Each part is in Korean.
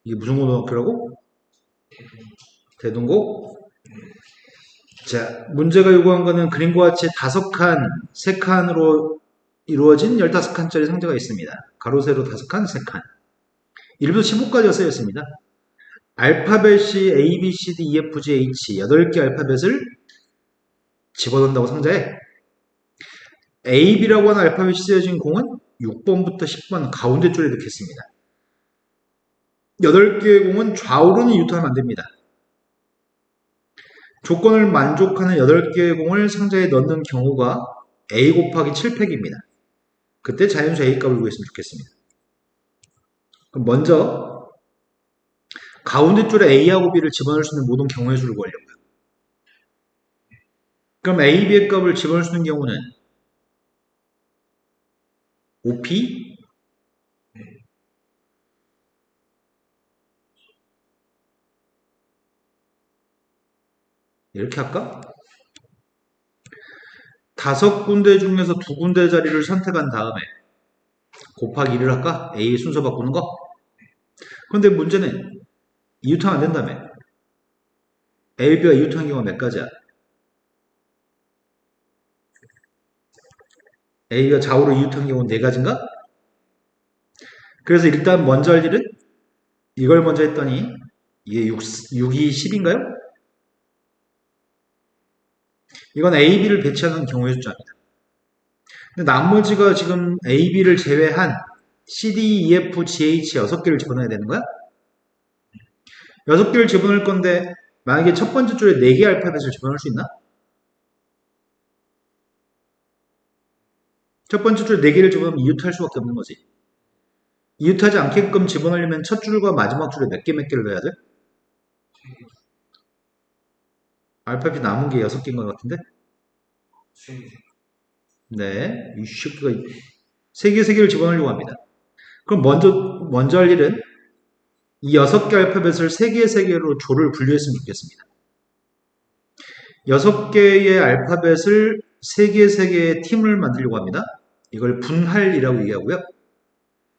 이게 무슨 고등학교라고? 대동고? 자, 문제가 요구한 거는 그림과 같이 5칸, 3칸으로 이루어진 15칸짜리 상자가 있습니다. 가로, 세로 5칸, 3칸. 1부터 15까지가 쓰여있습니다. 알파벳이 A, B, C, D, E, F, G, H 8개 알파벳을 집어넣는다고 상자에 A, B라고 하는 알파벳이 쓰여진 공은 6번부터 10번 가운데 줄에 넣겠습니다. 8개의 공은 좌우로는 유턴하면 안 됩니다. 조건을 만족하는 8개의 공을 상자에 넣는 경우가 A 곱하기 7팩입니다. 그때 자연수 A값을 구했으면 좋겠습니다. 그럼 먼저 가운데 줄에 A하고 B를 집어넣을 수 있는 모든 경우의 수를 구하려고요. 그럼 A, B의 값을 집어넣을 수 있는 경우는 OP 이렇게 할까? 5군데 중에서 2군데 자리를 선택한 다음에 곱하기 1을 할까? A 순서 바꾸는 거? 그런데 문제는 이유탕 안 된다며. A, B가 이유탕 경우가 몇 가지야? A가 좌우로 이유탕 경우는 4가지인가? 그래서 일단 먼저 할 일은 이걸 먼저 했더니 이게 6이 10인가요? 이건 A, B를 배치하는 경우의 숫자입니다. 근데 나머지가 지금 A, B를 제외한 C, D, E, F, G, H 6개를 집어넣어야 되는 거야? 6개를 집어넣을 건데 만약에 첫 번째 줄에 4개 알파벳을 집어넣을 수 있나? 첫 번째 줄에 4개를 집어넣으면 이웃할 수밖에 없는 거지. 이웃하지 않게끔 집어넣으려면 첫 줄과 마지막 줄에 몇 개를 넣어야 돼? 알파벳 남은 게 6개인 것 같은데? 네, 이 새끼가 3개를 집어넣으려고 합니다. 그럼 먼저 할 일은 이 6개 알파벳을 3개로 조를 분류했으면 좋겠습니다. 6개의 알파벳을 3개의 팀을 만들려고 합니다. 이걸 분할이라고 얘기하고요.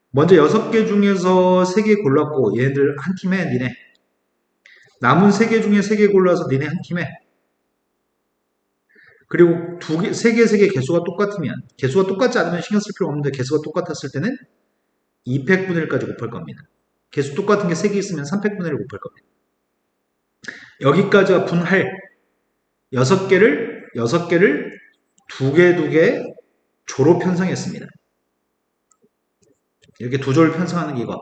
먼저 6개 중에서 3개 골랐고 얘네들 한 팀에 니네. 남은 3개 중에 3개 골라서 니네 한 팀에. 그리고 3개 개수가 똑같으면 개수가 똑같지 않으면 신경 쓸 필요 없는데 개수가 똑같았을 때는 2팩분의 1까지 곱할 겁니다. 개수 똑같은 게 3개 있으면 3팩분의 1을 곱할 겁니다. 여기까지가 분할 6개를 2개 조로 편성했습니다. 이렇게 2조를 편성하는 게 이거.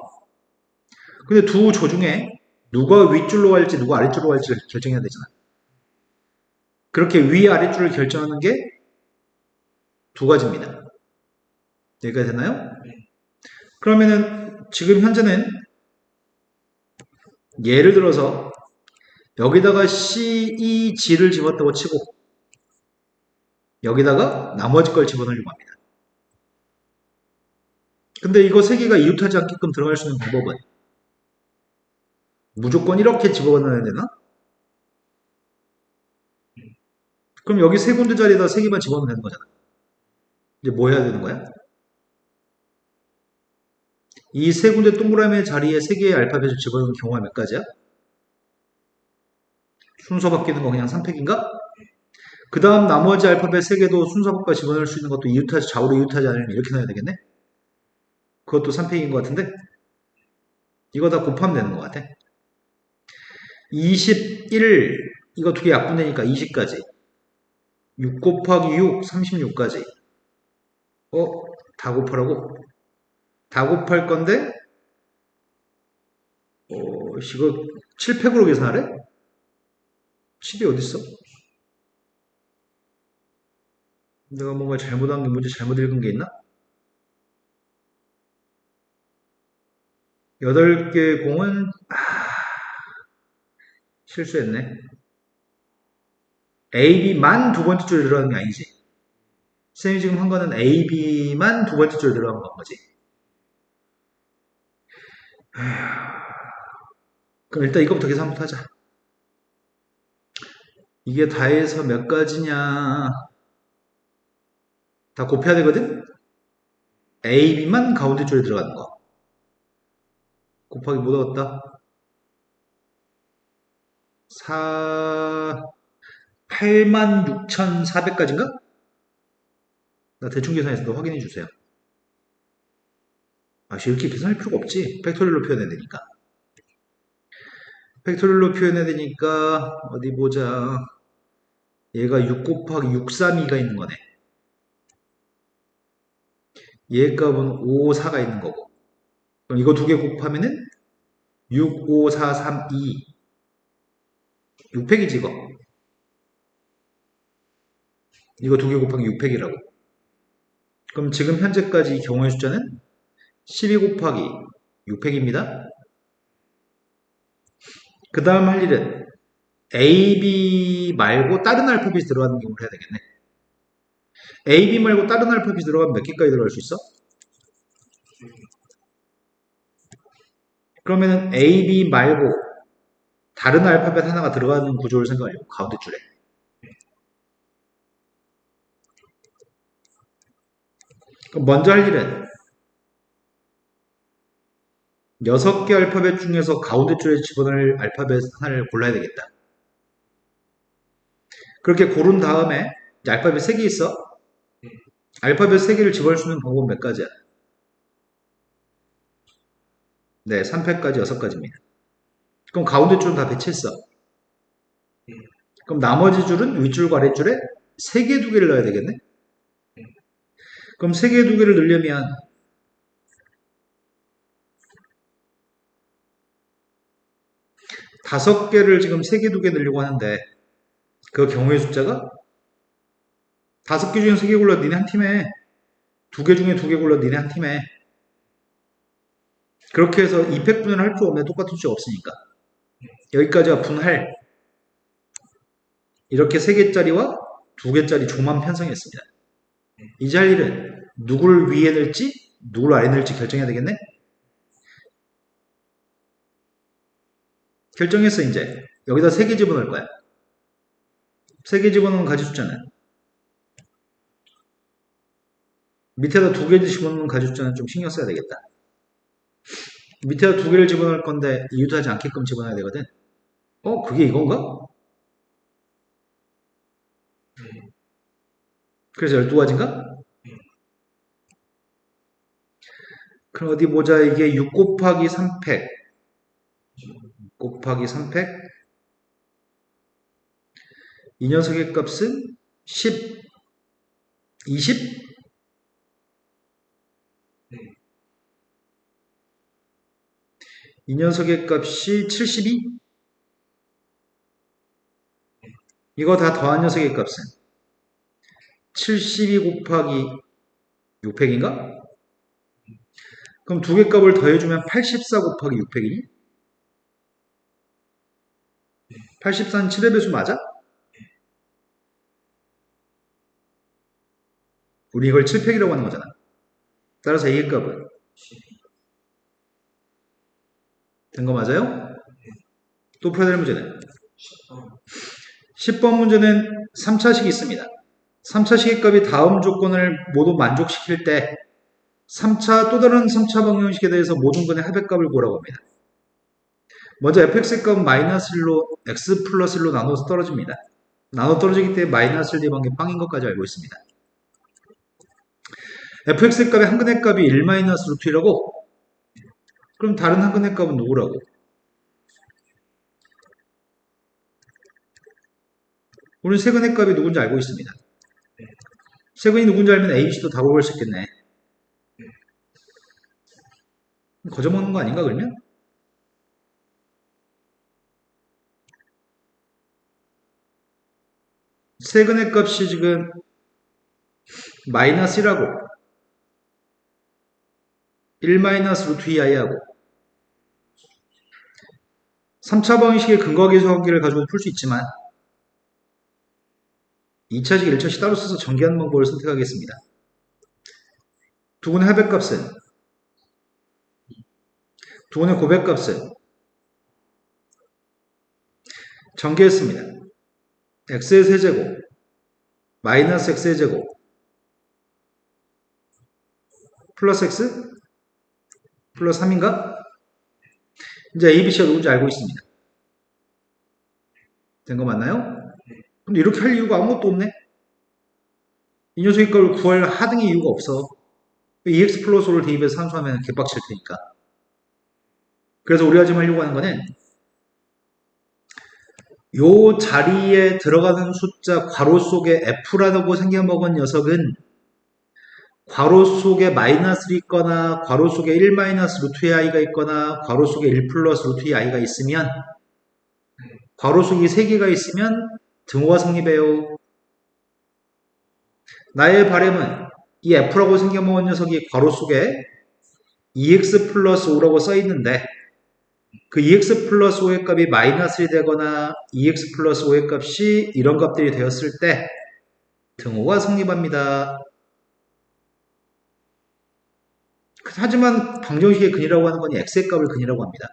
근데 2조 중에 누가 윗줄로 갈지 누가 아랫줄로 갈지 결정해야 되잖아. 그렇게 위 아랫줄을 결정하는 게 2가지입니다. 여기까지 됐나요? 그러면은 지금 현재는 예를 들어서 여기다가 C, E, G를 집었다고 치고 여기다가 나머지 걸 집어넣으려고 합니다. 근데 이거 3개가 이웃하지 않게끔 들어갈 수 있는 방법은 무조건 이렇게 집어넣어야 되나? 그럼 여기 3군데 자리에다 3개만 집어넣으면 되는 거잖아. 이제 뭐 해야 되는 거야? 이 3군데 동그라미 자리에 3개의 알파벳을 집어넣는 경우가 몇 가지야? 순서 바뀌는 거 그냥 3팩인가? 그 다음 나머지 알파벳 3개도 순서 바꿔 집어넣을 수 있는 것도 좌우로 이웃하지 않으면 이렇게 넣어야 되겠네? 그것도 3팩인 것 같은데? 이거 다 곱하면 되는 것 같아. 21, 이거 2개 약분되니까 20까지. 6 곱하기 6, 36까지. 다 곱하라고? 다 곱할 건데, 이거 7팩으로 계산하래? 10이 어딨어? 내가 뭔가 잘못한 게 문제 잘못 읽은 게 있나? 8개 공은, 실수했네. AB만 두 번째 줄에 들어가는 게 아니지. 쌤이 지금 한 거는 AB만 두 번째 줄에 들어간 거지. 그럼 일단 이거부터 계산부터 하자. 이게 다 해서 몇 가지냐. 다 곱해야 되거든? AB만 가운데 줄에 들어가는 거. 곱하기 뭐 넣었다? 86,400까지인가? 나 대충 계산해서 너 확인해 주세요. 아, 이렇게 계산할 필요가 없지. 팩토리얼로 표현해야 되니까. 팩토리얼로 표현해야 되니까, 어디 보자. 얘가 6 곱하기 632가 있는 거네. 얘 값은 554가 있는 거고. 그럼 이거 두 개 곱하면은 65432. 6팩이지, 이거. 이거 두 개 곱하기 6팩이라고. 그럼 지금 현재까지 경우의 숫자는 12 곱하기 6팩입니다. 그 다음 할 일은 AB 말고 다른 알파벳이 들어가는 경우를 해야 되겠네. AB 말고 다른 알파벳이 들어가면 몇 개까지 들어갈 수 있어? 그러면은 AB 말고 다른 알파벳 하나가 들어가는 구조를 생각하려고 가운데 줄에. 그럼 먼저 할 일은 6개 알파벳 중에서 가운데 줄에 집어넣을 알파벳 하나를 골라야 되겠다. 그렇게 고른 다음에 알파벳 3개 있어. 알파벳 3개를 집어넣을 수 있는 방법은 몇 가지야? 네, 3팩까지 6가지입니다. 그럼 가운데 줄은 다 배치했어. 그럼 나머지 줄은 윗줄과 아랫줄에 3개, 2개를 넣어야 되겠네? 그럼 3개, 2개를 넣으려면 5개를 지금 3개, 2개 넣으려고 하는데 그 경우의 숫자가 5개 중에 3개 골라 니네 한 팀에 2개 중에 2개 골라 니네 한 팀에 그렇게 해서 2팩 분해를 할 필요 없네. 똑같은 숫자 없으니까. 여기까지가 분할. 이렇게 3개짜리와 2개짜리 조만 편성했습니다. 이제 할 일은 누구를 위에 넣을지 누구를 아래 넣을지 결정해야 되겠네. 결정했어. 이제 여기다 3개 집어넣을 거야. 3개 집어넣은 가지 숫자는 밑에다 2개 집어넣는 가지 숫자는 좀 신경 써야 되겠다. 밑에다 2개를 집어넣을 건데 이웃하지 않게끔 집어넣어야 되거든. 그게 이건가? 그래서 12가지인가? 그럼 어디 보자. 이게 6 곱하기 3팩 곱하기 3팩 이 녀석의 값은 10, 20? 이 녀석의 값이 72? 이거 다 더한 녀석의 값은 72 곱하기 6팩인가? 그럼 두 개 값을 더해주면 84 곱하기 6팩이니? 84는 7의 배수 맞아? 우리 이걸 7팩이라고 하는 거잖아. 따라서 A의 값은 된 거 맞아요? 또 풀어야 될 문제는 10번 문제는 3차식이 있습니다. 3차식의 값이 다음 조건을 모두 만족시킬 때 3차 또 다른 3차 방정식에 대해서 모든 근의 합의값을 구하라고 합니다. 먼저 fx의 값은 마이너스 1로 x 플러스 1로 나눠서 떨어집니다. 나눠 떨어지기 때문에 마이너스 1 대입한 게 빵인 것까지 알고 있습니다. fx의 값의 한근의 값이 1 마이너스 루트 1이라고? 그럼 다른 한근의 값은 누구라고? 우리는 세근의 값이 누군지 알고 있습니다. 세근이 누군지 알면 ABC도 다 구할 수 있겠네. 거저먹는 거 아닌가 그러면? 세근의 값이 지금 마이너스 1하고 1 마이너스 루트 2i하고 3차 방식의 근거 계수하기를 가지고 풀 수 있지만 2차식, 1차식 따로 써서 전개하는 방법을 선택하겠습니다. 두 분의 합의값은 두 분의 고백값은 전개했습니다. x의 세제곱 마이너스 x의 제곱 플러스 x 플러스 3인가? 이제 ABC가 누군지 알고 있습니다. 된 거 맞나요? 근데 이렇게 할 이유가 아무것도 없네? 이 녀석의 걸 구할 하등의 이유가 없어. EX 플러스 5를 대입해서 산수하면 개빡칠 테니까. 그래서 우리가 지금 하려고 하는 거는 요 자리에 들어가는 숫자 괄호 속에 F라고 생겨먹은 녀석은 괄호 속에 마이너스를 있거나 괄호 속에 1 마이너스 루트의 i가 있거나 괄호 속에 1 플러스 루트의 i가 있으면 괄호 속에 3개가 있으면 등호가 성립해요. 나의 바램은 이 F라고 생겨먹은 녀석이 괄호 속에 EX 플러스 5라고 써있는데 그 EX 플러스 5의 값이 마이너스이 되거나 EX 플러스 5의 값이 이런 값들이 되었을 때 등호가 성립합니다. 하지만 방정식의 근이라고 하는 건 x의 값을 근이라고 합니다.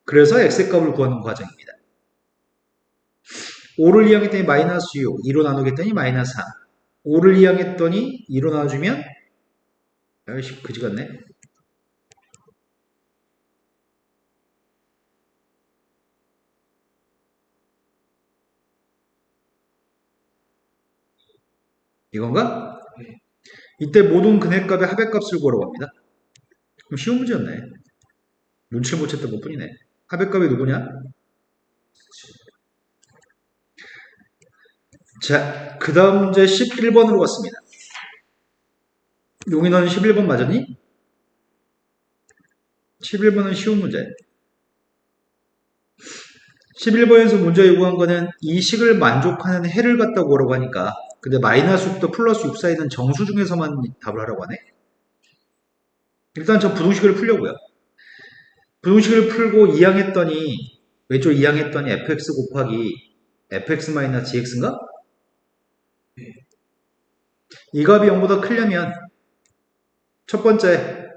그래서 x의 값을 구하는 과정입니다. 5를 이항했더니 마이너스 6, 2로 나누겠더니 마이너스 3. 5를 이항했더니 2로 나눠주면 아이씨 그지 같네. 이건가? 이때 모든 근해값의 합의값을 구하라고 합니다. 그럼 쉬운 문제였네. 눈치를 못 챘던 것 뿐이네. 합의값이 누구냐? 자, 그 다음 문제 11번으로 갔습니다. 용이 너는 11번 맞았니? 11번은 쉬운 문제. 11번에서 문제 요구한 거는 이 식을 만족하는 해를 갖다 구하라고 하니까 근데 마이너스 6부터 플러스 6 사이는 정수 중에서만 답을 하라고 하네. 일단 저 부등식을 풀려고요. 부등식을 풀고 이항했더니 왼쪽 이항했더니 fx 곱하기 fx 마이너스 gx인가? 이 값이 0보다 크려면 첫 번째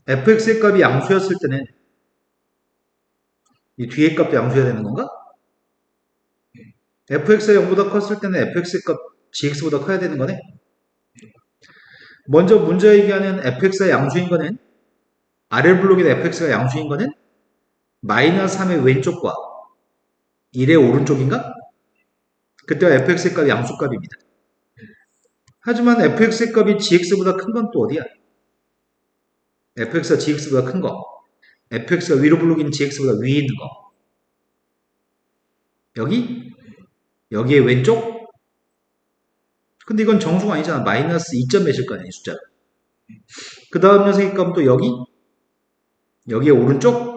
fx의 값이 양수였을 때는 이 뒤의 값도 양수해야 되는 건가? fx가 0보다 컸을 때는 fx의 값 gx보다 커야 되는 거네? 먼저 문제 얘기하는 fx가 양수인 거는 아래 블록의 fx가 양수인 거는 마이너스 3의 왼쪽과 1의 오른쪽인가? 그때가 fx의 값이 양수값입니다. 하지만 fx의 값이 gx보다 큰 건 또 어디야? fx가 gx보다 큰 거. fx가 위로 블록인 gx보다 위에 있는 거. 여기? 여기에 왼쪽? 근데 이건 정수가 아니잖아. 마이너스 2점 몇일 거 아니야, 이 숫자. 그 다음 녀석의 값은 또 여기? 여기에 오른쪽?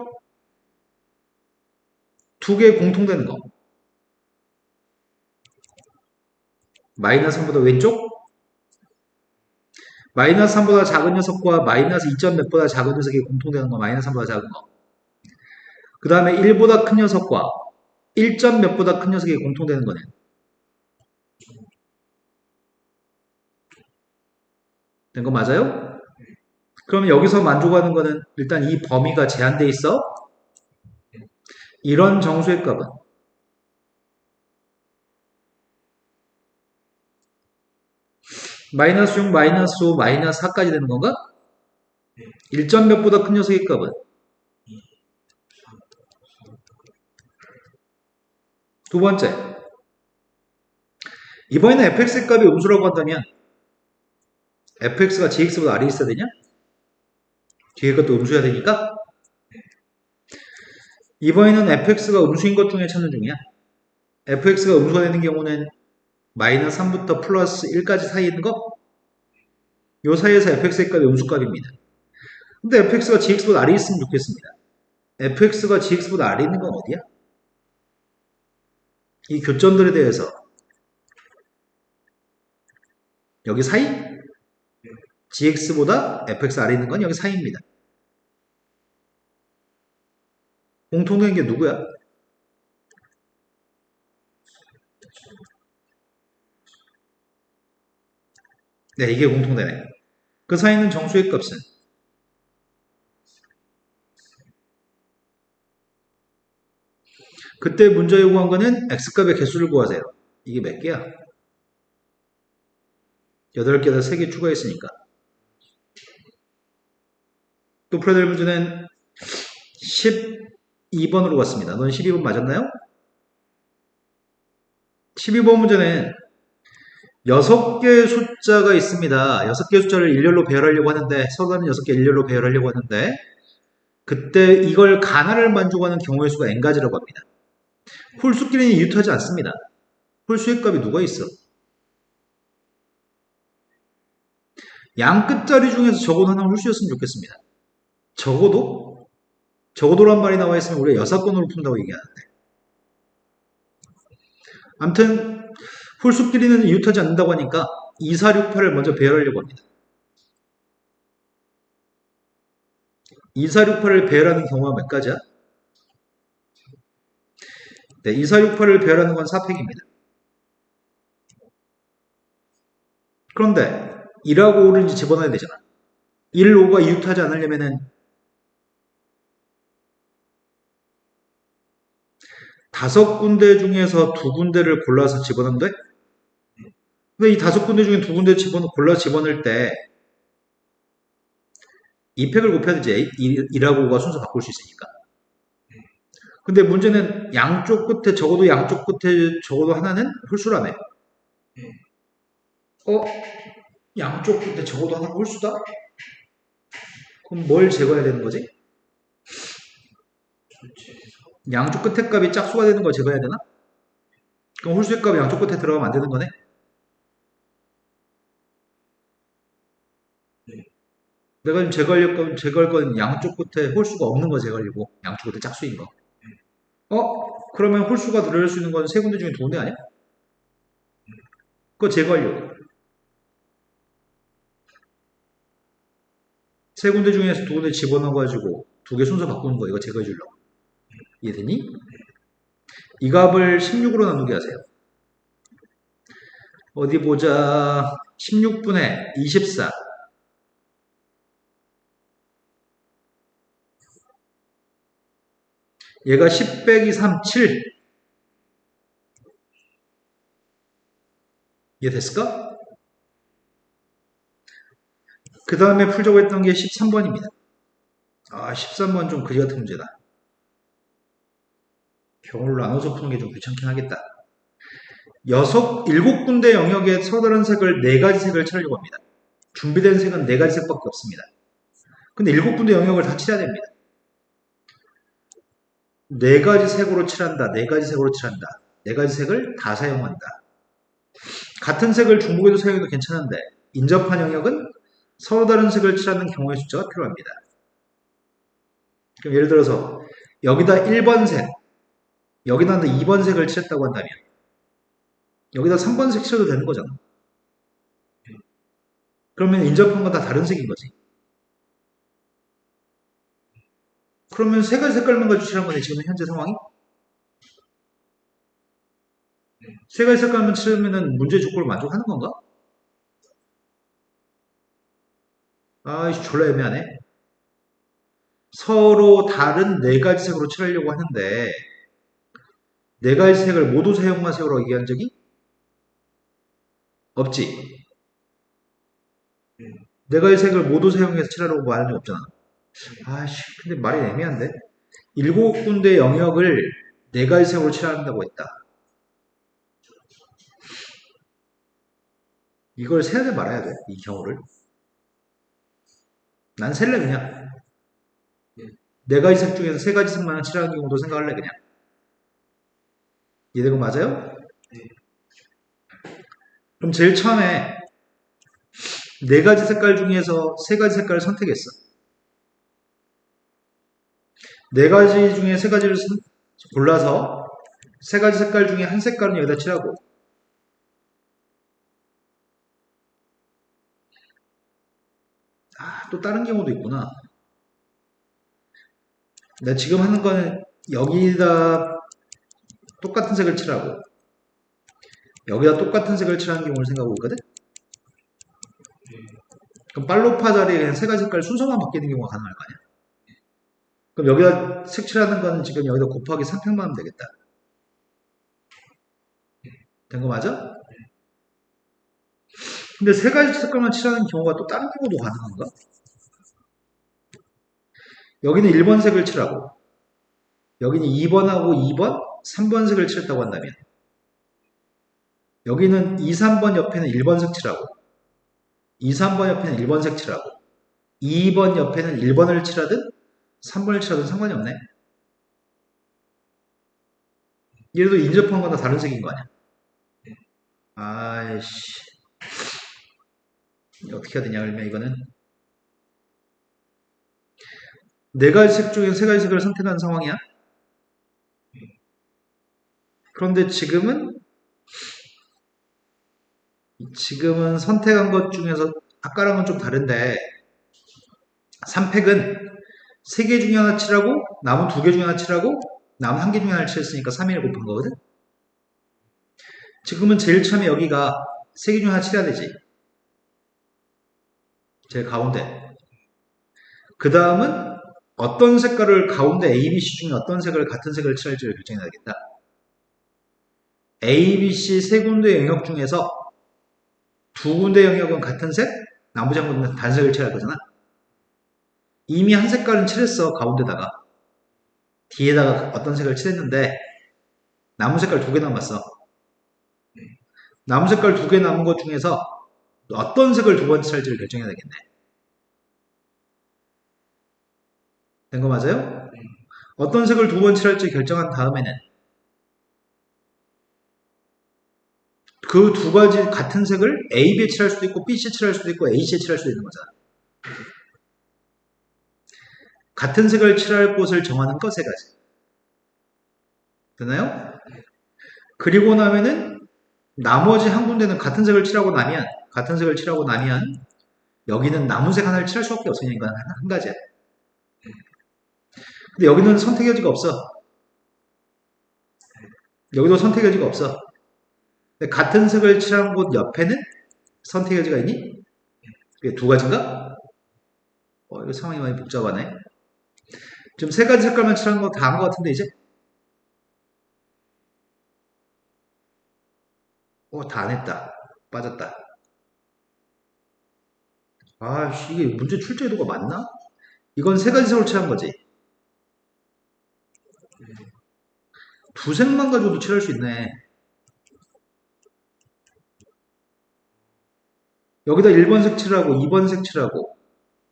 두 개 공통되는 거. 마이너스 3보다 왼쪽? 마이너스 3보다 작은 녀석과 마이너스 2점 몇보다 작은 녀석이 공통되는 거. 마이너스 3보다 작은 거. 그 다음에 1보다 큰 녀석과 1점 몇보다 큰 녀석이 공통되는 거네. 된 거 맞아요? 그러면 여기서 만족하는 거는 일단 이 범위가 제한돼 있어. 이런 정수의 값은 마이너스 6, 마이너스 5, 마이너스 4까지 되는 건가? 1점 몇보다 큰 녀석의 값은 두 번째 이번에는 fx의 값이 음수라고 한다면 fx가 gx보다 아래에 있어야 되냐? 뒤에 것도 음수여야 되니까 이번에는 fx가 음수인 것 중에 찾는 중이야. fx가 음수가 되는 경우는 마이너스 3부터 플러스 1까지 사이에 있는 거? 요 사이에서 fx의 값이 음수값입니다. 근데 fx가 gx보다 아래에 있으면 좋겠습니다. fx가 gx보다 아래에 있는 건 어디야? 이 교점들에 대해서 여기 사이? gx보다 fx 아래에 있는 건 여기 사이입니다. 공통된 게 누구야? 네, 이게 공통되네. 그 사이는 정수의 값은 그때 문제 요구한 거는 x값의 개수를 구하세요. 이게 몇 개야? 8개에다 3개 추가했으니까 또 풀어야 될 문제는 12번으로 갔습니다. 넌 12번 맞았나요? 12번 문제는 6개의 숫자가 있습니다. 6개의 숫자를 일렬로 배열하려고 하는데 서로 다른 6개 일렬로 배열하려고 하는데 그때 이걸 가나를 만족하는 경우의 수가 n가지라고 합니다. 홀수끼리는 이웃하지 않습니다. 홀수의 값이 누가 있어? 양 끝자리 중에서 적어도 하나 홀수였으면 좋겠습니다. 적어도란 말이 나와 있으면 우리가 여사건으로 푼다고 얘기하는데. 아무튼 홀수끼리는 이웃하지 않는다고 하니까 2, 4, 6, 8을 먼저 배열하려고 합니다. 2, 4, 6, 8을 배열하는 경우가 몇 가지야? 네, 2, 4, 6, 8을 배열하는 건 4팩입니다. 그런데 1하고 5를 이제 집어넣어야 되잖아. 1, 5가 이웃하지 않으려면은 다섯 군데 중에서 두 군데를 골라서 집어넣으면 돼? 근데 이 다섯 군데 중에 두 군데 골라서 집어넣을 때 2팩을 곱해야 되지. 1하고 5가 순서 바꿀 수 있으니까. 근데 문제는 양쪽 끝에 적어도 하나는 홀수라며. 양쪽 끝에 적어도 하나가 홀수다? 그럼 뭘 제거해야 되는 거지? 양쪽 끝에 값이 짝수가 되는 걸 제거해야 되나? 그럼 홀수의 값이 양쪽 끝에 들어가면 안 되는 거네? 내가 지금 제거할 건 양쪽 끝에 홀수가 없는 거 제거하려고. 양쪽 끝에 짝수인 거. 그러면 홀수가 들어갈 수 있는 건 세 군데 중에 두 군데 아니야? 그거 제거하려고. 세 군데 중에서 두 군데 집어넣어가지고 두 개 순서 바꾸는 거 이거 제거해 주려고. 이해되니? 이 값을 16으로 나누게 하세요. 어디 보자. 16분의 24. 얘가 10 빼기 3, 7. 이해됐을까? 그 다음에 풀자고 했던 게 13번입니다. 13번 좀 그지 같은 문제다. 경우를 나눠서 푸는 게 좀 귀찮긴 하겠다. 7군데 영역에 서로 다른 색을 4가지 색을 칠하려고 합니다. 준비된 색은 4가지 색밖에 없습니다. 근데 7군데 영역을 다 칠해야 됩니다. 4가지 색으로 칠한다. 4가지 색으로 칠한다. 4가지 색을 다 사용한다. 같은 색을 중복해도 사용해도 괜찮은데 인접한 영역은 서로 다른 색을 칠하는 경우의 숫자가 필요합니다. 그럼 예를 들어서 여기다 1번 색, 여기다 2번 색을 칠했다고 한다면 여기다 3번 색 칠해도 되는 거잖아. 그러면 인접한 건 다 다른 색인 거지. 그러면 세 가지 색깔만 가지고 칠한 거네, 지금 현재 상황이? 세 가지 색깔만 칠하면 문제 조건을 만족하는 건가? 졸라 애매하네. 서로 다른 4가지 색으로 칠하려고 하는데 4가지 색을 모두 사용하세요라고 얘기한 적이 없지. 4가지 색을 모두 사용해서 칠하라고 말한 적 없잖아. 근데 말이 애매한데? 7군데 영역을 4가지 색으로 칠한다고 했다. 이걸 세야 돼 말아야 돼? 이 경우를? 난 셀래 그냥. 4가지 색 중에서 3가지 색만 칠하는 경우도 생각할래 그냥. 이해되고 맞아요? 그럼 제일 처음에 4가지 색깔 중에서 3가지 색깔을 선택했어. 4가지 중에 3가지를 골라서 3가지 색깔 중에 한 색깔은 여기다 칠하고 또 다른 경우도 있구나. 내가 지금 하는 거는 여기다 똑같은 색을 칠하고 여기다 똑같은 색을 칠하는 경우를 생각하고 있거든? 그럼 빨로파 자리에 그냥 3가지 색깔 순서만 바뀌는 경우가 가능할 거 아니야? 그럼 여기다 색칠하는 건 지금 여기다 곱하기 3팩만 하면 되겠다. 된 거 맞아? 근데 3가지 색깔만 칠하는 경우가 또 다른 경우도 가능한가? 여기는 1번 색을 칠하고 여기는 2번하고 2번, 3번 색을 칠했다고 한다면 여기는 2, 3번 옆에는 1번 색 칠하고 2, 3번 옆에는 1번 색 칠하고 2번 옆에는 1번을 칠하든 3번을 칠하든 상관이 없네. 얘도 인접한 거나 다른 색인 거 아니야? 아이씨. 어떻게 해야 되냐, 그러면 이거는. 네 가지 색 중에 세 가지 색을 선택한 상황이야. 그런데 지금은 선택한 것 중에서 아까랑은 좀 다른데 3팩은 3개 중에 하나 칠하고 남은 2개 중에 하나 칠하고 남은 1개 중에 하나 칠했으니까 3일 곱한 거거든. 지금은 제일 처음에 여기가 3개 중에 하나 칠해야 되지. 제일 가운데. 그 다음은 어떤 색깔을 가운데 A, B, C 중에 어떤 색을 같은 색을 칠할지를 결정해야겠다. A, B, C 세 군데 영역 중에서 두 군데 영역은 같은 색, 나머지 한 군데는 단색을 칠할 거잖아. 이미 한 색깔은 칠했어, 가운데다가. 뒤에다가 어떤 색을 칠했는데 남은 색깔 2개 남았어. 남은 색깔 2개 남은 것 중에서 어떤 색을 두 번째 칠할지를 결정해야 되겠네. 된 거 맞아요? 어떤 색을 두 번째 칠할지 결정한 다음에는 그 두 가지 같은 색을 A, B에 칠할 수도 있고 B, C에 칠할 수도 있고 A, C에 칠할 수도 있는 거잖아. 같은 색을 칠할 곳을 정하는 거 세 가지. 되나요? 그리고 나면은 나머지 한 군데는 같은 색을 칠하고 나면 여기는 남은 색 하나를 칠할 수밖에 없으니까 한 가지야. 근데 여기는 선택의 여지가 없어. 여기도 선택의 여지가 없어. 근데 같은 색을 칠한 곳 옆에는 선택의 여지가 있니? 이게 두 가지인가? 이거 상황이 많이 복잡하네. 지금 세 가지 색깔만 칠한 거 다 한 것 같은데 이제? 다 안 했다. 빠졌다. 아씨, 이게 문제 출제도가 맞나? 이건 세 가지 색으로 칠한 거지. 두 색만 가지고도 칠할 수 있네. 여기다 1번 색 칠하고 2번 색 칠하고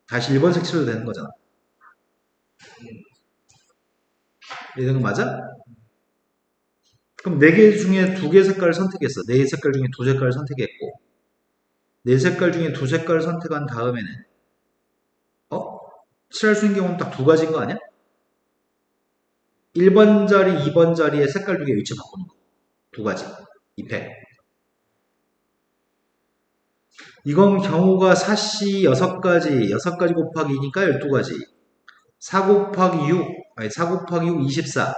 다시 1번 색 칠해도 되는 거잖아. 이런 거 맞아? 그럼 4개 중에 2개 색깔을 선택했어. 4개 색깔 중에 2색깔을 선택했고 4색깔 중에 2색깔을 선택한 다음에는 어? 칠할 수 있는 경우는 딱 두 가지인 거 아니야? 1번 자리, 2번 자리에 색깔 두 개 위치 바꾸는 거. 두 가지. 2팩. 이건 경우가 4씨 6가지, 6가지 곱하기 2니까 12가지. 4 곱하기 6, 아니 4 곱하기 6, 24.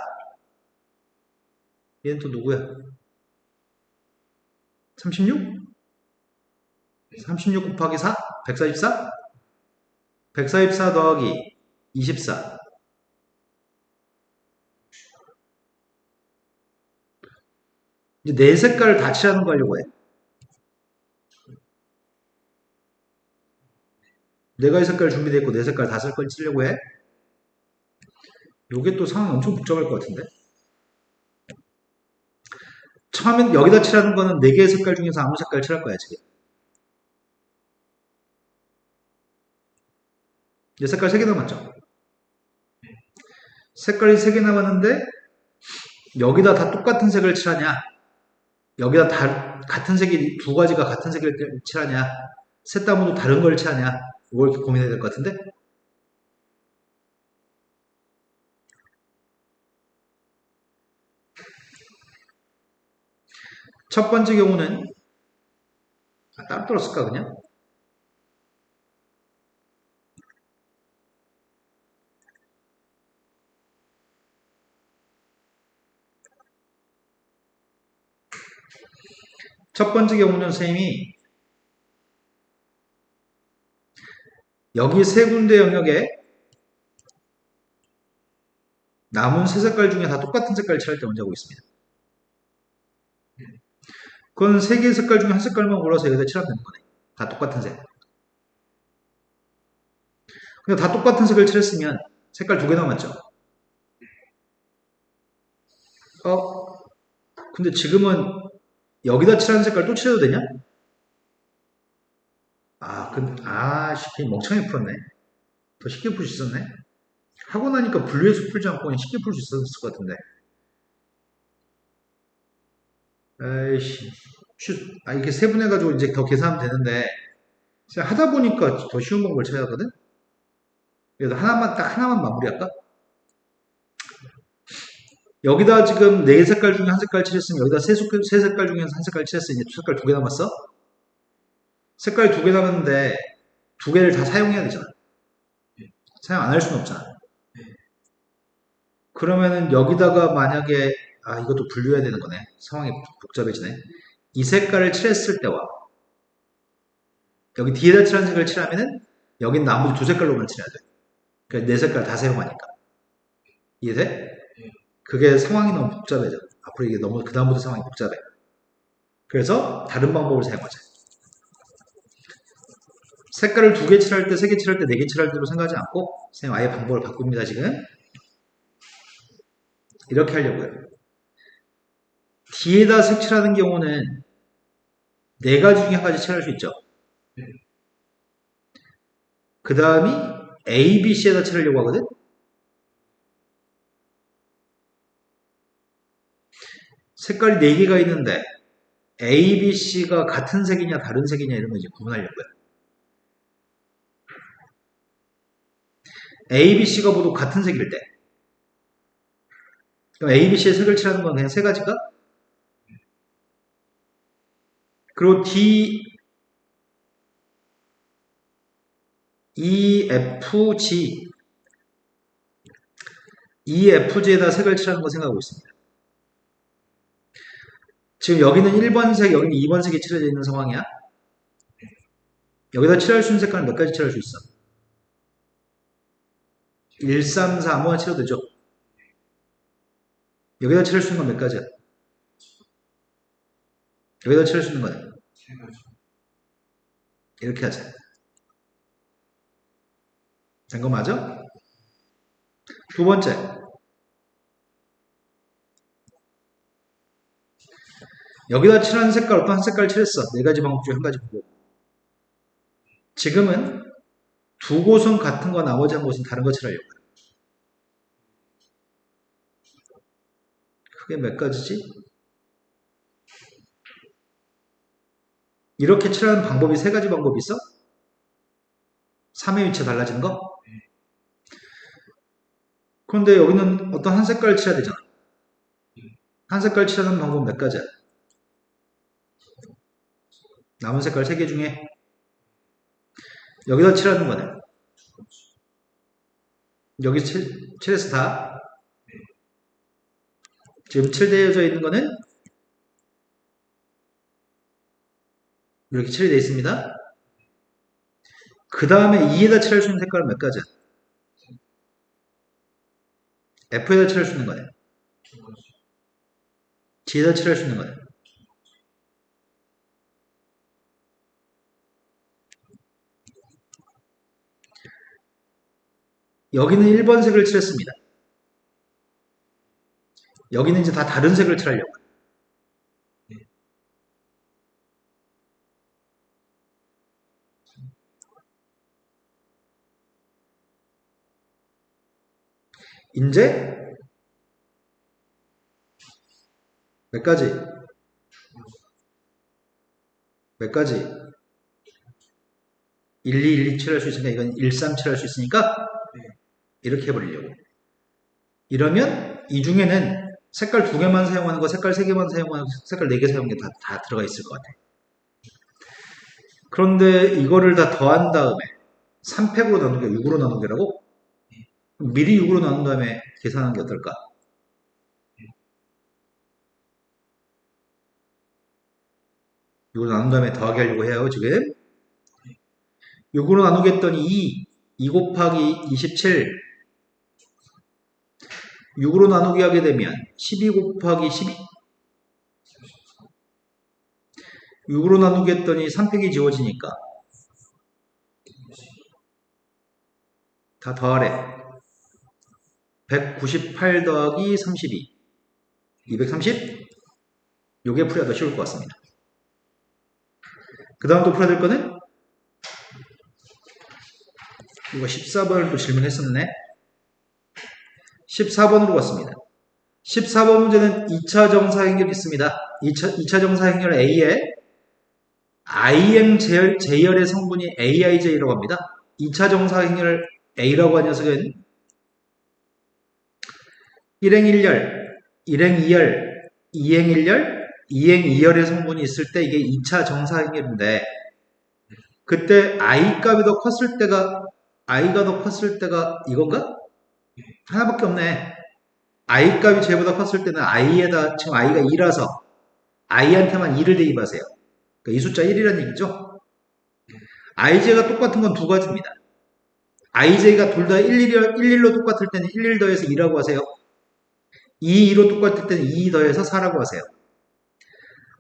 얘는 또 누구야? 36? 36 곱하기 4? 144? 144 더하기 24. 이제 네 색깔을 다 칠하는 거 하려고 해. 네 가지 색깔 준비되어 있고 네 색깔 다 색깔 치려고 해. 요게 또 상황이 엄청 복잡할 것 같은데. 처음엔 여기다 칠하는 거는 네 개의 색깔 중에서 아무 색깔 칠할 거야 지금. 이제 색깔 3개 남았죠. 색깔이 3개 남았는데 여기다 다 똑같은 색을 칠하냐, 여기다 다 같은 색이 두 가지가 같은 색을 칠하냐, 셋 다 모두 다른 걸 칠하냐, 이걸 고민해야 될 것 같은데. 첫 번째 경우는 따로 떨었을까 그냥? 첫 번째 경우는 선생님이 여기 세 군데 영역에 남은 세 색깔 중에 다 똑같은 색깔을 칠할 때 먼저 하고 있습니다. 그건 세 개의 색깔 중에 한 색깔만 골라서 여기다 칠하면 되는 거네. 다 똑같은 색. 근데 다 똑같은 색을 칠했으면 색깔 2개 남았죠? 근데 지금은 여기다 칠하는 색깔 또 칠해도 되냐? 쉽게 멍청하게 풀었네. 더 쉽게 풀 수 있었네. 하고 나니까 분류해서 풀지 않고 그냥 쉽게 풀 수 있었을 것 같은데. 에이씨. 이렇게 세분해가지고 이제 더 계산하면 되는데, 하다 보니까 더 쉬운 방법을 찾아야 하거든? 그래서 딱 하나만 마무리할까? 여기다 지금 네 색깔 중에 한 색깔 칠했으면 여기다 세 색깔 중에서 한 색깔 칠했으니 이제 두 색깔 2개 남았어? 색깔 2개 남았는데 2개를 다 사용해야 되잖아. 사용 안 할 수는 없잖아. 그러면은 여기다가 만약에 이것도 분류해야 되는 거네. 상황이 복잡해지네. 이 색깔을 칠했을 때와 여기 뒤에다 칠한 색깔을 칠하면은 여긴 나머지 두 색깔로만 칠해야 돼. 그러니까 네 색깔 다 사용하니까. 이해돼? 그게 상황이 너무 복잡해져. 앞으로 이게 너무 그다음부터 상황이 복잡해. 그래서 다른 방법을 사용하자. 색깔을 2개 칠할 때, 3개 칠할 때, 4개 칠할 때로 생각하지 않고 선생님 아예 방법을 바꿉니다. 지금 이렇게 하려고요. 뒤에다 색칠하는 경우는 4가지 중에 1가지 칠할 수 있죠. 그 다음이 A, B, C에다 칠하려고 하거든. 색깔이 4개가 있는데 A, B, C가 같은 색이냐 다른 색이냐 이런 거 이제 구분하려고요. A, B, C가 모두 같은 색일 때 그럼 A, B, C의 색을 칠하는 건 그냥 3가지가? 그리고 D, E, F, G E, F, G에다 색을 칠하는 거 생각하고 있습니다. 지금 여기는 1번 색, 여기는 2번 색이 칠해져 있는 상황이야. 여기다 칠할 수 있는 색깔은 몇 가지 칠할 수 있어? 1, 3, 4 아무거나 칠해도 되죠. 여기다 칠할 수 있는 건 몇 가지야? 여기다 칠할 수 있는 거는 이렇게 하자. 된 거 맞아? 두 번째. 여기다 칠한 색깔 어떤 한 색깔 칠했어. 4가지 방법 중에 1가지 보고. 지금은 두 곳은 같은 거 나머지 한 곳은 다른 거 칠하려고. 그게 몇 가지지? 이렇게 칠하는 방법이 3가지 방법이 있어? 3의 위치가 달라지는 거? 그런데 여기는 어떤 한 색깔 칠해야 되잖아. 한 색깔 칠하는 방법은 몇 가지야? 남은 색깔 3개 중에 여기다 칠하는 거네. 여기 칠해서 다 지금 칠되어져 있는 거는 이렇게 칠이 되어 있습니다. 그 다음에 2에다 칠할 수 있는 색깔은 몇 가지야? F에다 칠할 수 있는 거네. G에다 칠할 수 있는 거네. 여기는 1번 색을 칠했습니다. 여기는 이제 다 다른 색을 칠하려고. 이제 몇 가지? 몇 가지? 1, 2, 1, 2 칠할 수 있으니까 이건 1, 3 칠할 수 있으니까 이렇게 해버리려고. 이러면 이 중에는 색깔 2개만 사용하는 거, 색깔 3개만 사용하는 거, 색깔 4개 사용하는 게 다 들어가 있을 것 같아. 그런데 이거를 다 더한 다음에 3팩으로 나누게 6으로 나누게라고? 미리 6으로 나눈 다음에 계산하는 게 어떨까? 6으로 나눈 다음에 더하기 하려고 해요, 지금. 6으로 나누게 했더니 2 곱하기 27. 6으로 나누기 하게 되면 12 곱하기 12. 6으로 나누기 했더니 3팩이 지워지니까 다 더하래. 198 더하기 32. 230. 요게 풀이가 더 쉬울 것 같습니다. 그 다음 또 풀어야 될 거는 이거 14번을 또 질문했었네. 14번으로 갔습니다. 14번 문제는 2차 정사행렬이 있습니다. 2차 정사행렬 A에 IM 제열의 성분이 AIJ라고 합니다. 2차 정사행렬 A라고 한 녀석은 1행 1열, 1행 2열, 2행 1열, 2행 2열의 성분이 있을 때 이게 2차 정사행렬인데 그때 I 값이 더 컸을 때가 I가 더 컸을 때가 이건가? 하나밖에 없네. I 값이 쟤보다 컸을 때는 I에다 지금 I가 2라서 I한테만 2를 대입하세요. 그러니까 이 숫자 1이라는 얘기죠. IJ가 똑같은 건 두 가지입니다. IJ가 둘 다 11로 똑같을 때는 11 더해서 2라고 하세요. 2로 똑같을 때는 2 더해서 4라고 하세요.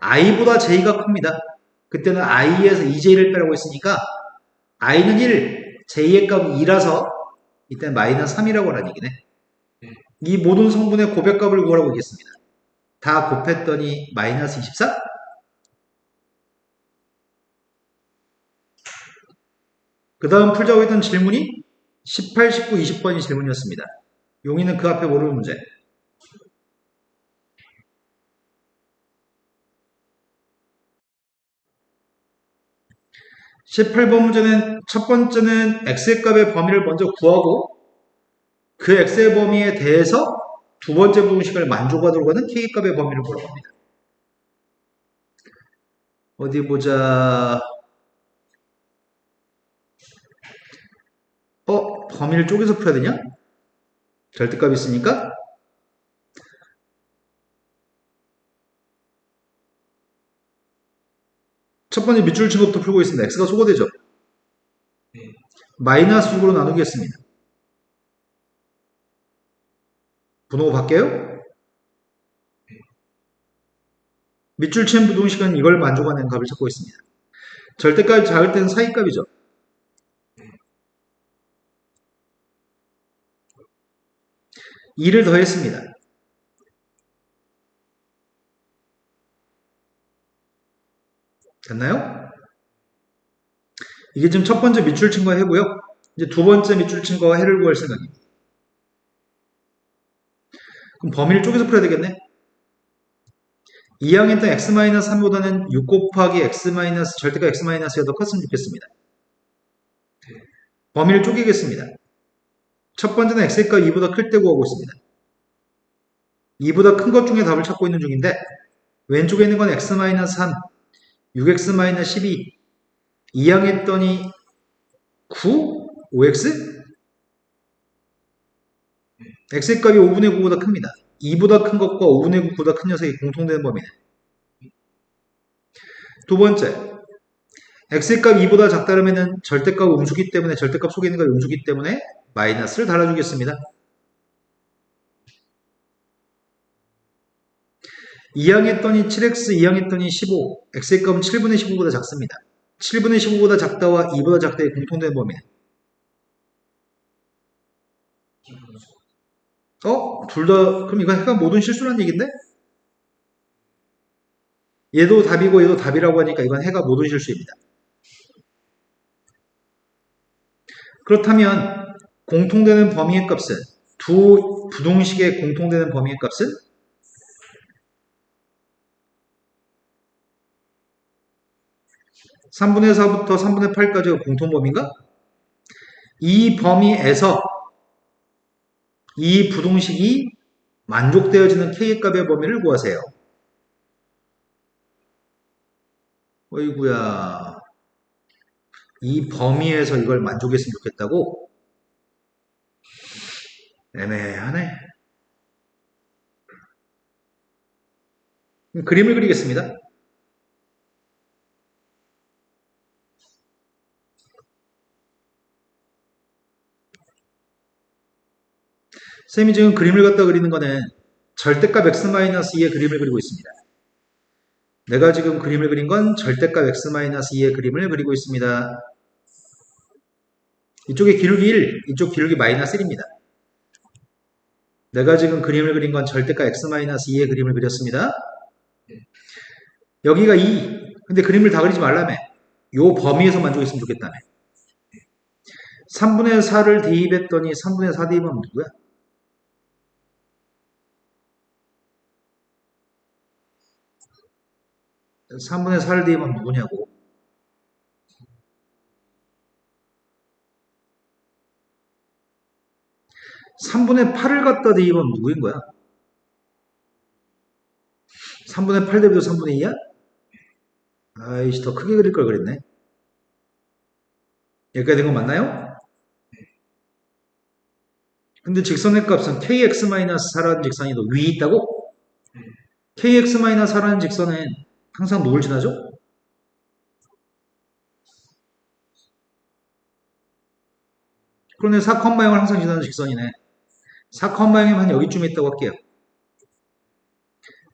I보다 J가 큽니다. 그때는 I에서 2J를 빼라고 했으니까 I는 1, J의 값은 2라서 이때는 마이너스 3이라고 하는 얘기네. 이 모든 성분의 고백값을 구하라고 하겠습니다. 다 곱했더니 마이너스 24? 그 다음 풀자고 했던 질문이 18, 19, 20번이 질문이었습니다. 용의는 그 앞에 모르는 문제. 18번 문제는 첫 번째는 x의 값의 범위를 먼저 구하고 그 x의 범위에 대해서 두 번째 부등식을 만족하도록 하는 k의 값의 범위를 보라고 합니다. 어디 보자. 범위를 쪼개서 풀어야 되냐? 절대값이 있으니까 첫 번째 밑줄 친 것부터 풀고 있습니다. x가 소거되죠? 마이너스 6으로 나누겠습니다. 분호가 바뀌어요? 밑줄 친 부등식은 이걸 만족하는 값을 찾고 있습니다. 절대값이 작을 때는 사이값이죠. (2를) 더했습니다. 됐나요? 이게 지금 첫 번째 밑줄 친 거 해고요. 이제 두 번째 밑줄 친 거 해를 구할 생각입니다. 그럼 범위를 쪼개서 풀어야 되겠네. 2항했던 x-3보다는 6 곱하기 x- 절대값 x-가 더 컸으면 좋겠습니다. 범위를 쪼개겠습니다. 첫 번째는 x의 값 2보다 클 때 구하고 있습니다. 2보다 큰 것 중에 답을 찾고 있는 중인데 왼쪽에 있는 건 x-3, 6x-12, 2항했더니 9? 5x? x의 값이 5분의 9보다 큽니다. 2보다 큰 것과 5분의 9보다 큰 녀석이 공통되는 범위네. 두 번째, x의 값 2보다 작다라면 절대값 음수기 때문에 절대값 속에 있는 값이 음수기 때문에 마이너스를 달아주겠습니다. 2항했더니 7x, 2항했더니 15, x의 값은 7분의 15보다 작습니다. 7분의 15보다 작다와 2보다 작다의 공통된 범위네. 둘 다, 그럼 이건 해가 모든 실수라는 얘기인데? 얘도 답이고 얘도 답이라고 하니까 이건 해가 모든 실수입니다. 그렇다면 공통되는 범위의 값은 두 부동식의 공통되는 범위의 값은 3분의 4부터 3분의 8까지가 공통범위인가? 이 범위에서 이 부동식이 만족되어지는 k의 값의 범위를 구하세요. 어이구야. 이 범위에서 이걸 만족했으면 좋겠다고? 애매하네. 그림을 그리겠습니다. 쌤이 지금 그림을 갖다 그리는 거는 절대값 x-2의 그림을 그리고 있습니다. 내가 지금 그림을 그린 건 절대값 x-2의 그림을 그리고 있습니다. 이쪽에 기울기 1, 이쪽 기울기 마이너스 1입니다. 내가 지금 그림을 그린 건 절대가 x-2의 그림을 그렸습니다. 여기가 2. 근데 그림을 다 그리지 말라며. 요 범위에서 만족했으면 좋겠다며. 3분의 4를 대입했더니 3분의 4 대입하면 누구야? 3분의 4를 대입하면 누구냐고. 3분의 8을 갖다 대입하면 누구인 거야? 3분의 8 대입도 3분의 2야? 아이씨, 더 크게 그릴 걸 그랬네. 여기까지 된 거 맞나요? 근데 직선의 값은 kx-4라는 직선이 더 위에 있다고? kx-4라는 직선은 항상 누굴 지나죠? 그러네, 4,0을 항상 지나는 직선이네. 4,0이면 여기쯤에 있다고 할게요.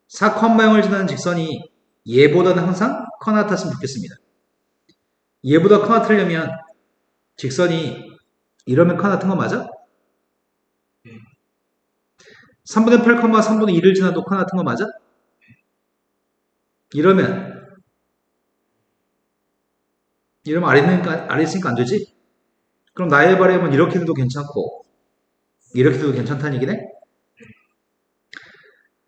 4,0을 지나는 직선이 얘보다는 항상 커 같았으면 좋겠습니다. 얘보다 커 같으려면 직선이 이러면 커 같은 거 맞아? 3분의 8, 3분의 2를 지나도 커 같은 거 맞아? 이러면 아래 있으니까 안 되지? 그럼 나의 바람은 이렇게 돼도 괜찮고 이렇게 돼도 괜찮다는 얘기네?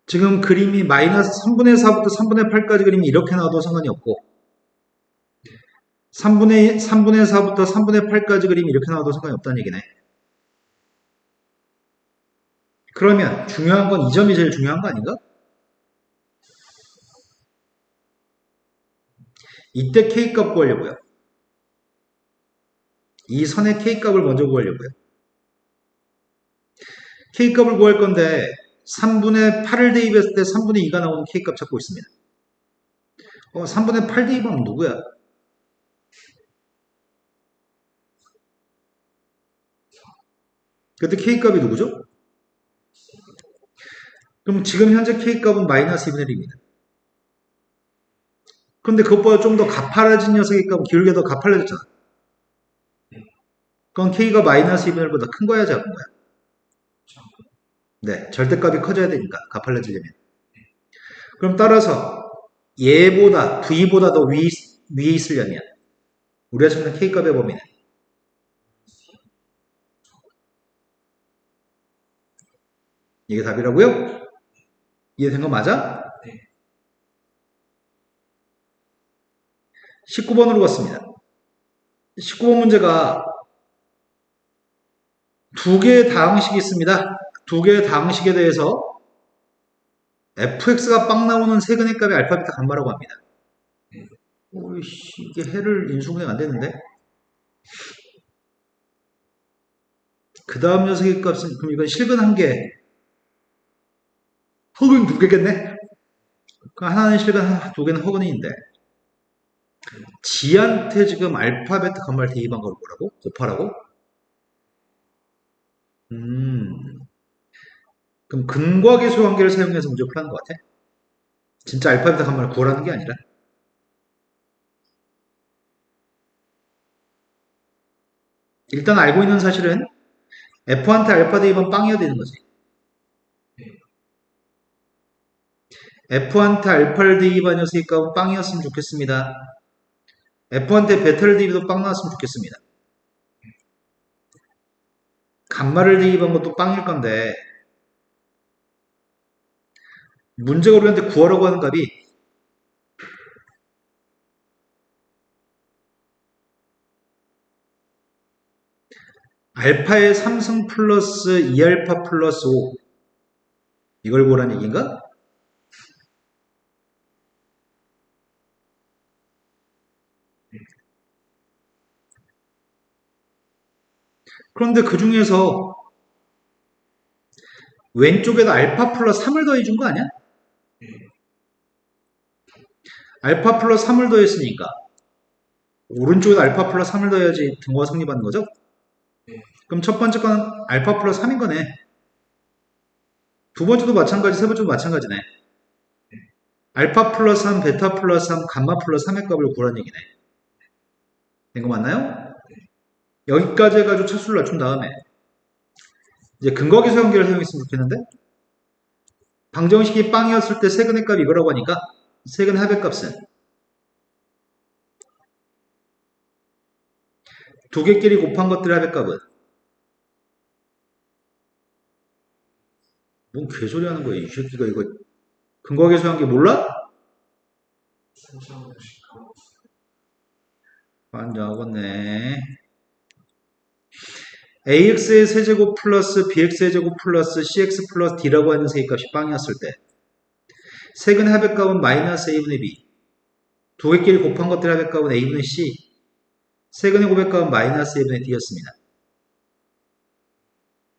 지금 그림이 마이너스 3분의 4부터 3분의 8까지 그림이 이렇게 나와도 상관이 없고 3분의 4부터 3분의 8까지 그림이 이렇게 나와도 상관이 없다는 얘기네. 그러면 중요한 건 이 점이 제일 중요한 거 아닌가? 이때 K값 구하려고요. 이 선의 K값을 먼저 구하려고요. K값을 구할 건데 3분의 8을 대입했을 때 3분의 2가 나오는 K값 찾고 있습니다. 3분의 8 대입하면 누구야? 그때 K값이 누구죠? 그럼 지금 현재 K값은 마이너스 2분의 1입니다. 그런데 그것보다 좀 더 가파라진 녀석의 값은 기울기가 더 가팔라졌잖아. 그건 K가 마이너스 2분의 1보다 큰 거야, 작은 거야? 네, 절대값이 커져야 되니까, 가팔라지려면. 그럼 따라서 얘보다, V보다 더 위에 있으려면 우리가 찾는 K값의 범위는 이게 답이라고요? 이해된 거 맞아? 19번으로 갔습니다. 19번 문제가 두 개의 다항식이 있습니다. 두 개의 다항식에 대해서 fx가 빵 나오는 세근의 값이 알파, 베타, 감마라고 합니다. 오이씨, 이게 해를 인수분해가 안 되는데? 그 다음 녀석의 값은, 그럼 이건 실근 한 개, 허근 두 개겠네? 하나는 실근, 두 개는 허근인데. 지한테 지금 알파, 베타, 감마를 대입한 걸 뭐라고? 곱하라고? 그럼 근과계수 관계를 사용해서 문제 풀하는 것 같아? 진짜 알파, 베타, 감마를 구하라는 게 아니라? 일단 알고 있는 사실은 F한테 알파 대입은 빵이어야 되는 거지. F한테 알파를 대입한 녀석의 값은 빵이었으면 좋겠습니다. F한테 베타를 대입해도 빵 나왔으면 좋겠습니다. 감마를 대입한 것도 빵일 건데 문제가 우리한테 구하라고 하는 값이 알파의 3승 플러스 2알파 플러스 5 이걸 구하라는 얘기인가? 그런데 그 중에서 왼쪽에다 알파 플러스 3을 더해준 거 아니야? 알파 플러스 3을 더했으니까 오른쪽에다 알파 플러스 3을 더해야지 등호가 성립하는 거죠? 그럼 첫 번째 건 알파 플러스 3인 거네. 두 번째도 마찬가지, 세 번째도 마찬가지네. 알파 플러스 3, 베타 플러스 3, 감마 플러스 3의 값을 구하라는 얘기네. 된 거 맞나요? 여기까지 해가지고 차수를 낮춘 다음에 이제 근거계수 연결을 사용했으면 좋겠는데 방정식이 빵이었을 때 세근의 값이 이거라고 하니까 세근 합의 값은 두 개끼리 곱한 것들의 합의 값은 뭔 개소리 하는 거야 이 새끼가 이거 근거계수한 게 몰라? 완전 어겠네. ax의 세제곱 플러스 bx의 제곱 플러스 cx 플러스 d라고 하는 세기값이 빵이었을 때 세근 합의값은 마이너스 a분의 b 두 개끼리 곱한 것들의 합의값은 a분의 c 세근의 곱합값은 마이너스 a분의 d였습니다.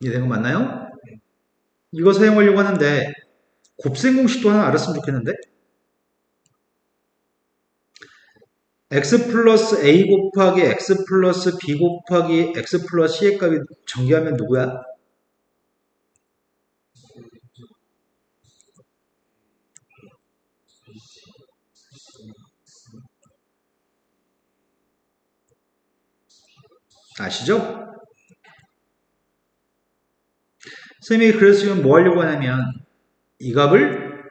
이해된 거 맞나요? 이거 사용하려고 하는데 곱셈 공식도 하나 알았으면 좋겠는데 x 플러스 a 곱하기 x 플러스 b 곱하기 x 플러스 c의 값이 전개하면 누구야? 아시죠? 선생님이 그래서 지금 뭐 하려고 하냐면 이 값을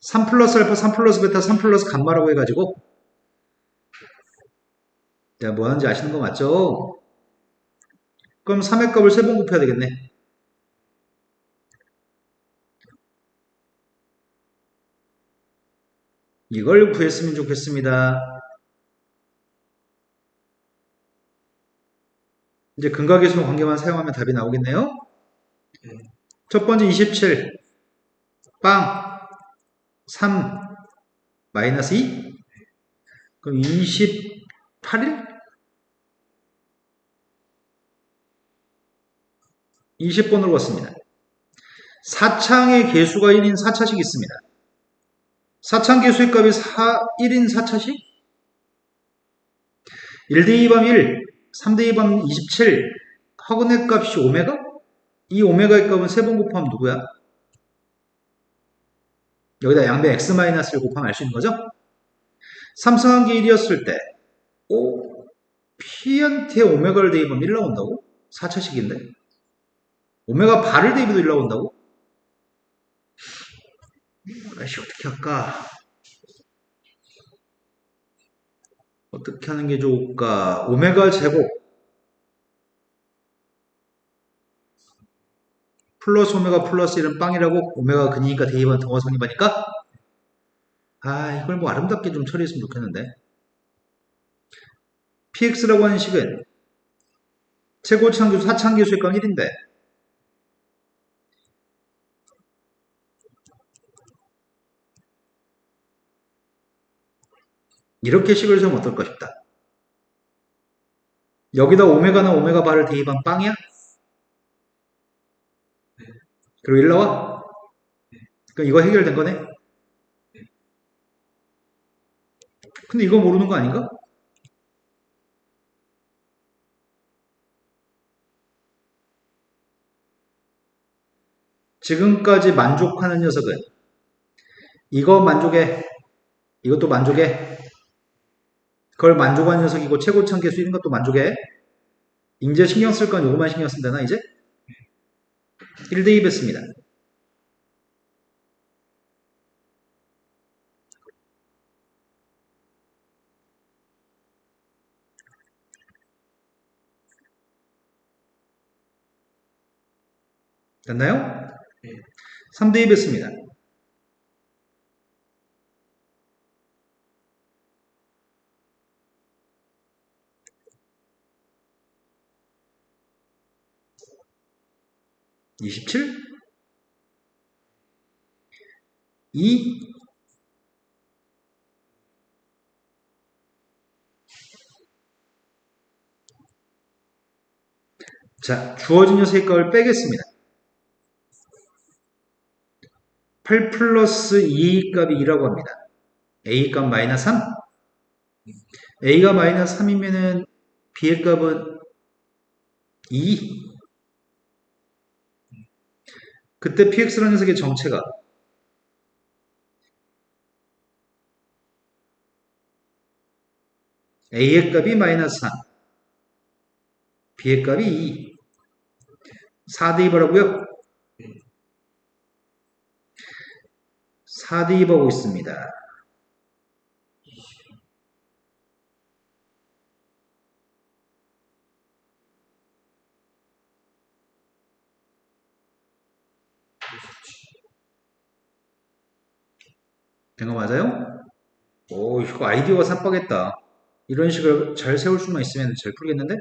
3 플러스 알파, 3 플러스 베타, 3 플러스 감마라고 해가지고 내가 뭐 하는지 아시는 거 맞죠? 그럼 3의 값을 3번 곱해야 되겠네. 이걸 구했으면 좋겠습니다. 이제 근각계수 관계만 사용하면 답이 나오겠네요. 첫 번째 27 빵 3 마이너스 2 그럼 28일? 20번으로 왔습니다. 4창의 개수가 1인 4차식 있습니다. 4창 개수의 값이 1인 4차식? 1대2 밤 1, 3대2 밤 27, 허근의 값이 오메가? 이 오메가의 값은 3번 곱하면 누구야? 여기다 양변 x-를 곱하면 알 수 있는 거죠? 삼성한 게 1이었을 때 P한테 오메가를 대입하면 1 나온다고? 4차식인데? 오메가 발을 대입해도 1 나온다고? 아이씨 어떻게 할까? 어떻게 하는 게 좋을까? 오메가 제곱 플러스 오메가 플러스 1은 빵이라고 오메가 근이니까 대입은 동화 성립하니까 이걸 뭐 아름답게 좀 처리했으면 좋겠는데 px라고 하는 식은 최고차항계수 4차항계수의 값 1인데 이렇게 식을 세우면 어떨까 싶다. 여기다 오메가나 오메가 바를 대입한 빵이야? 그리고 1 나와? 그럼 이거 해결된 거네? 근데 이거 모르는 거 아닌가? 지금까지 만족하는 녀석은 이거 만족해, 이것도 만족해, 그걸 만족한 녀석이고 최고차항계수 이런 것도 만족해. 이제 신경 쓸 건 요거만 신경 쓴다나 이제? 1대2 했습니다. 됐나요? 3대2 했습니다. (27) 2 자, 주어진 녀석의 값을 빼겠습니다. 8 플러스 2 값이 2라고 합니다. A 값 마이너스 3. A가 마이너스 3이면은 B의 값은 2. 그때 PX라는 녀석의 정체가 A의 값이 마이너스 3, B의 값이 2. 4대 2하고요. 4대 2 보고 있습니다. 된 거 맞아요? 오, 이거 아이디어가 삽박했다. 이런 식으로 잘 세울 수만 있으면 잘 풀겠는데?